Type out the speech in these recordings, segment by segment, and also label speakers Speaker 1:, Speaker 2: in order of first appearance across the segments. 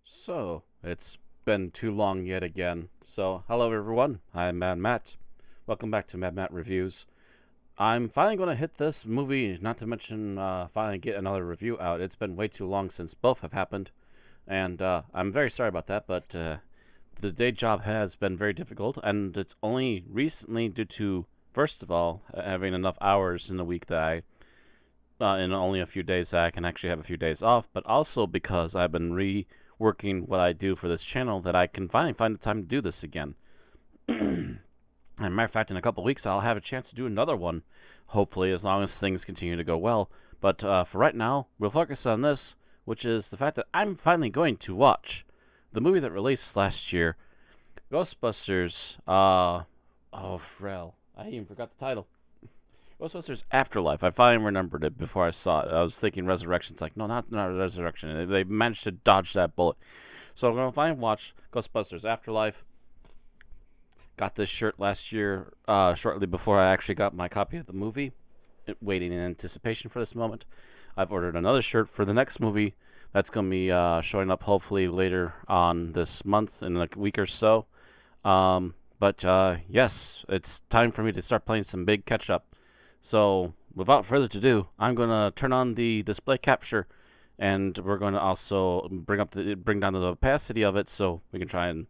Speaker 1: So, it's been too long yet again. So, hello everyone, I'm Mad Matt. Welcome back to Mad Matt Reviews. I'm finally going to hit this movie, not to mention finally get another review out. It's been way too long since both have happened, and I'm very sorry about that, but the day job has been very difficult, and it's only recently due to, first of all, having enough hours in the week that in only a few days that I can actually have a few days off, but also because I've been working what I do for this channel that I can finally find the time to do this again. As a matter of fact, in a couple of weeks I'll have a chance to do another one, hopefully, as long as things continue to go well. But for right now, we'll focus on this, which is the fact that I'm finally going to watch the movie that released last year, Ghostbusters, oh, Frel, I even forgot the title. Ghostbusters Afterlife. I finally remembered it before I saw it. I was thinking Resurrection. It's like, no, not Resurrection. They managed to dodge that bullet. So I'm going to finally watch Ghostbusters Afterlife. Got this shirt last year, shortly before I actually got my copy of the movie, waiting in anticipation for this moment. I've ordered another shirt for the next movie that's going to be showing up hopefully later on this month, in a week or so. But yes, it's time for me to start playing some big catch-up. So, without further ado, I'm going to turn on the display capture, and we're going to also bring down the opacity of it so we can try and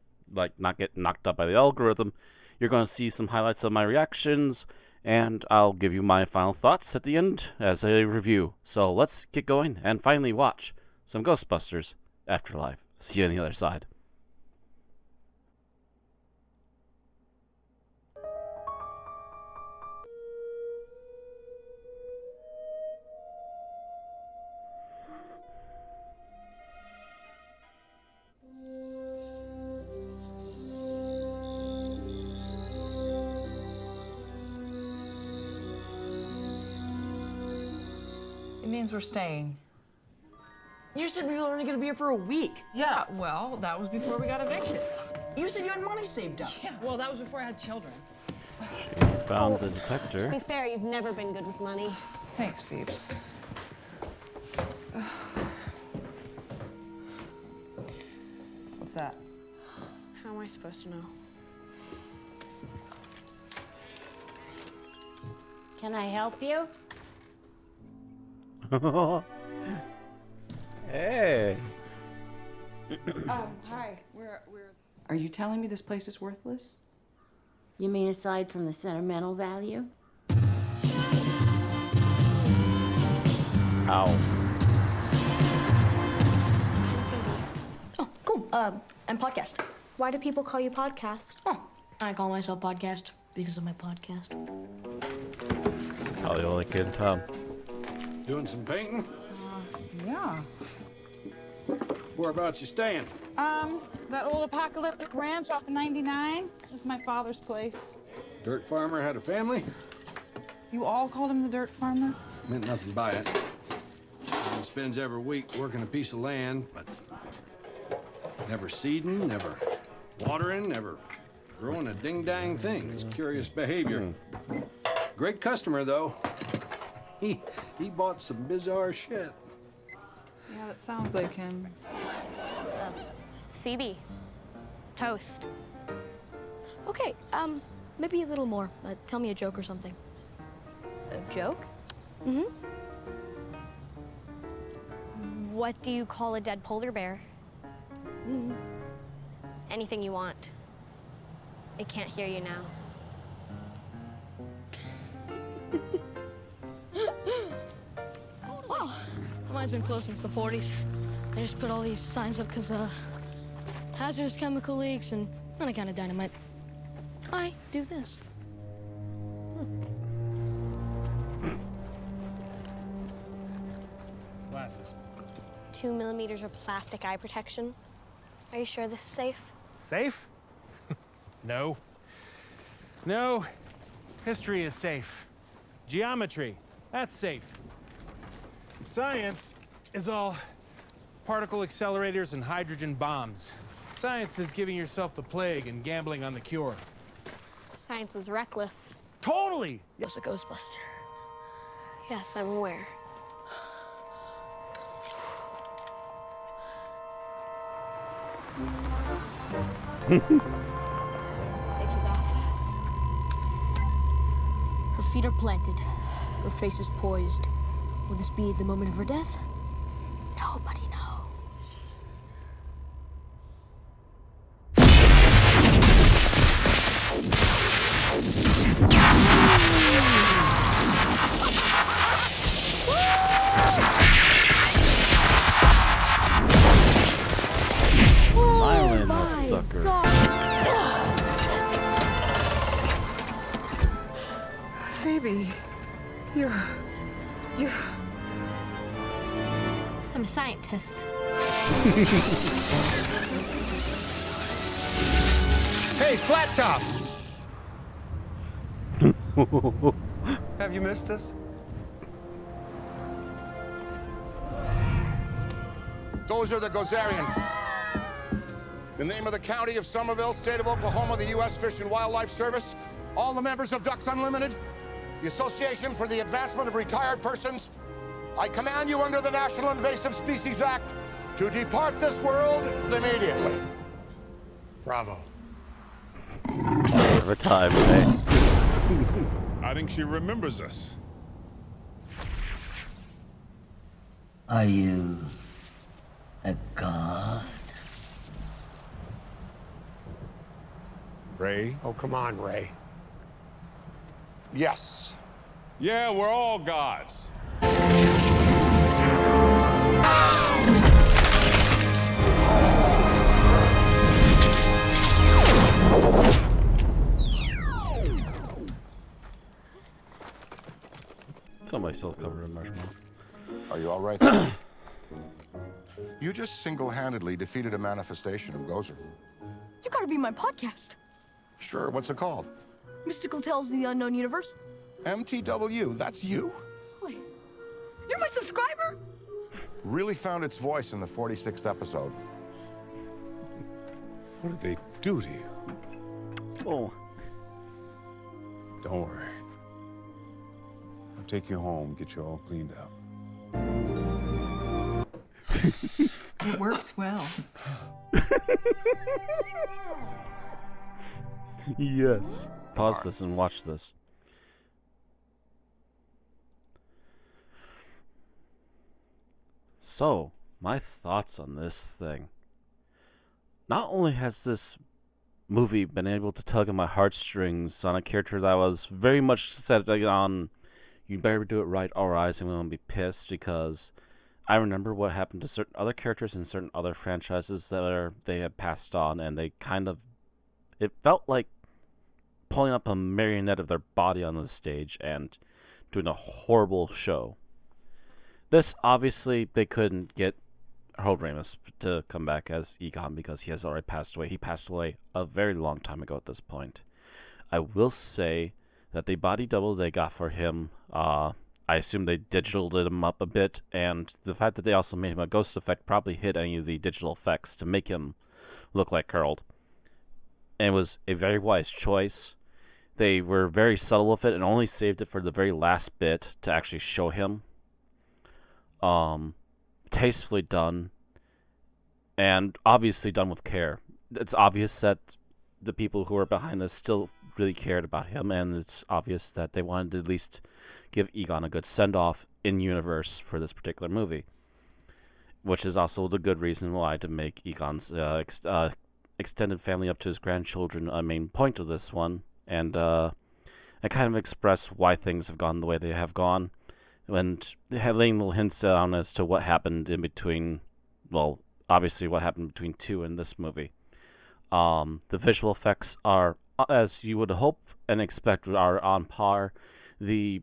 Speaker 1: not get knocked up by the algorithm. You're going to see some highlights of my reactions, and I'll give you my final thoughts at the end as a review. So let's get going and finally watch some Ghostbusters Afterlife. See you on the other side.
Speaker 2: It means we're staying.
Speaker 3: You said we were only gonna be here for a week.
Speaker 2: Yeah, well, that was before we got evicted.
Speaker 3: You said you had money saved up.
Speaker 2: Yeah, well, that was before I had children.
Speaker 1: She found the detector.
Speaker 4: To be fair, you've never been good with money.
Speaker 2: Thanks, Phoebes. What's that?
Speaker 4: How am I supposed to know?
Speaker 5: Can I help you?
Speaker 1: Hey.
Speaker 2: Hi. We're. Are you telling me this place is worthless?
Speaker 5: You mean aside from the sentimental value?
Speaker 1: Ow.
Speaker 6: Oh, cool. I'm Podcast.
Speaker 4: Why do people call you Podcast?
Speaker 6: Oh, I call myself Podcast because of my podcast.
Speaker 1: Probably only kid in town.
Speaker 7: Doing some painting?
Speaker 2: Yeah.
Speaker 7: Whereabouts you staying?
Speaker 2: That old apocalyptic ranch off of 99. This is my father's place.
Speaker 7: Dirt farmer had a family?
Speaker 2: You all called him the dirt farmer?
Speaker 7: Meant nothing by it. He spends every week working a piece of land, but never seeding, never watering, never growing a ding-dang thing. It's curious behavior. Great customer, though. He bought some bizarre shit.
Speaker 2: Yeah, that sounds like him.
Speaker 4: Phoebe. Toast. Okay, maybe a little more. Tell me a joke or something. A joke? Mm-hmm. What do you call a dead polar bear? Mm-hmm. Anything you want. It can't hear you now.
Speaker 6: Wow, mine's been closed since the 40s. I just put all these signs up because, hazardous chemical leaks and any kind of dynamite. I do this.
Speaker 4: 2 millimeters of plastic eye protection. Are you sure this is safe?
Speaker 8: Safe? No. No. History is safe. Geometry, that's safe. Science is all particle accelerators and hydrogen bombs. Science is giving yourself the plague and gambling on the cure.
Speaker 4: Science is reckless.
Speaker 8: Totally!
Speaker 6: Was a Ghostbuster.
Speaker 4: Yes, I'm aware. Safety's off.
Speaker 6: Her feet are planted. Her face is poised. Will this be the moment of her death? Nobody knows.
Speaker 1: Island, that sucker.
Speaker 3: Phoebe, you're...
Speaker 6: I'm a scientist.
Speaker 9: Hey, Flat Top! Have you missed us?
Speaker 10: Those are the Gozerian. The name of the county of Somerville, state of Oklahoma, the U.S. Fish and Wildlife Service, all the members of Ducks Unlimited, the Association for the Advancement of Retired Persons. I command you under the National Invasive Species Act to depart this world immediately.
Speaker 9: Bravo.
Speaker 1: Over time, eh?
Speaker 11: I think she remembers us.
Speaker 12: Are you a god?
Speaker 11: Ray?
Speaker 9: Oh, come on, Ray.
Speaker 10: Yes.
Speaker 11: Yeah, we're all gods.
Speaker 1: Somebody still covered in marshmallow.
Speaker 10: Are you all right? You just single-handedly defeated a manifestation of Gozer.
Speaker 6: You gotta be my podcast.
Speaker 10: Sure, what's it called?
Speaker 6: Mystical Tales of the Unknown Universe.
Speaker 10: MTW, that's you?
Speaker 6: Wait, you're my subscriber?
Speaker 10: Really found its voice in the 46th episode.
Speaker 11: What did they do to you?
Speaker 1: Oh.
Speaker 11: Don't worry. I'll take you home, get you all cleaned up.
Speaker 3: It works well.
Speaker 1: Yes. Pause this and watch this. So, my thoughts on this thing. Not only has this movie been able to tug at my heartstrings on a character that was very much set on, you better do it right or else I'm going to be pissed, because I remember what happened to certain other characters in certain other franchises that they had passed on, and they kind of, it felt like pulling up a marionette of their body on the stage and doing a horrible show. This, obviously, they couldn't get Harold Ramis to come back as Egon because he has already passed away. He passed away a very long time ago at this point. I will say that the body double they got for him, I assume they digitaled him up a bit, and the fact that they also made him a ghost effect probably hid any of the digital effects to make him look like Harold. And it was a very wise choice. They were very subtle with it and only saved it for the very last bit to actually show him. Tastefully done, and obviously done with care. It's obvious that the people who are behind this still really cared about him, and it's obvious that they wanted to at least give Egon a good send-off in-universe for this particular movie, which is also the good reason why to make Egon's extended family up to his grandchildren a main point of this one, and kind of express why things have gone the way they have gone, and laying little hints down as to what happened in between, well, obviously what happened between 2 and this movie. The visual effects are, as you would hope and expect, are on par. The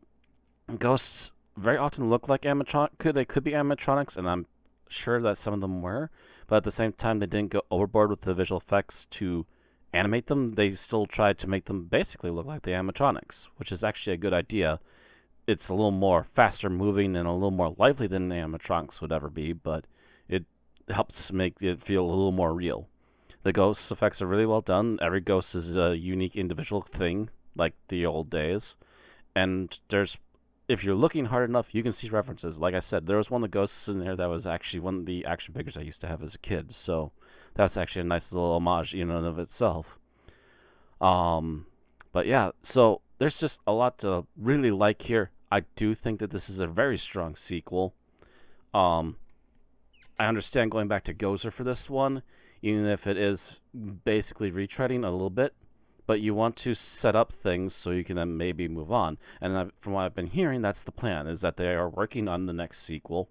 Speaker 1: ghosts very often look like animatronics. They could be animatronics, and I'm sure that some of them were, but at the same time, they didn't go overboard with the visual effects to animate them. They still tried to make them basically look like the animatronics, which is actually a good idea. It's a little more faster moving and a little more lively than the animatronics would ever be, but it helps make it feel a little more real. The ghost effects are really well done. Every ghost is a unique individual thing, like the old days. And if you're looking hard enough, you can see references. Like I said, there was one of the ghosts in there that was actually one of the action figures I used to have as a kid. So that's actually a nice little homage in and of itself. But yeah, so there's just a lot to really like here. I do think that this is a very strong sequel. I understand going back to Gozer for this one, even if it is basically retreading a little bit, but you want to set up things so you can then maybe move on. And from what I've been hearing, that's the plan, is that they are working on the next sequel.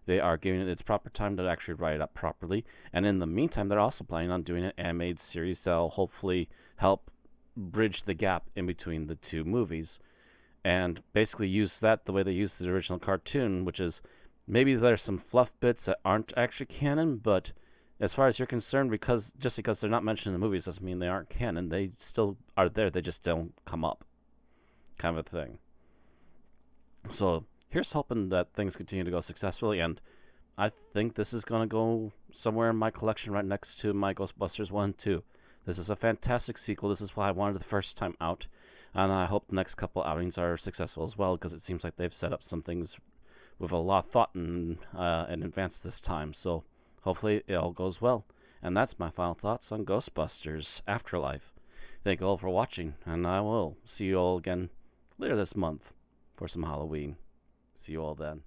Speaker 1: They are giving it its proper time to actually write it up properly. And in the meantime, they're also planning on doing an animated series that will hopefully help bridge the gap in between the two movies. And basically use that the way they used the original cartoon, which is maybe there's some fluff bits that aren't actually canon, but as far as you're concerned, because they're not mentioned in the movies doesn't mean they aren't canon. They still are there. They just don't come up, kind of a thing. So here's hoping that things continue to go successfully, and I think this is going to go somewhere in my collection right next to my Ghostbusters 1 and 2. This is a fantastic sequel. This is what I wanted the first time out, and I hope the next couple outings are successful as well, because it seems like they've set up some things with a lot of thought in advance this time. So hopefully it all goes well. And that's my final thoughts on Ghostbusters Afterlife. Thank you all for watching, and I will see you all again later this month for some Halloween. See you all then.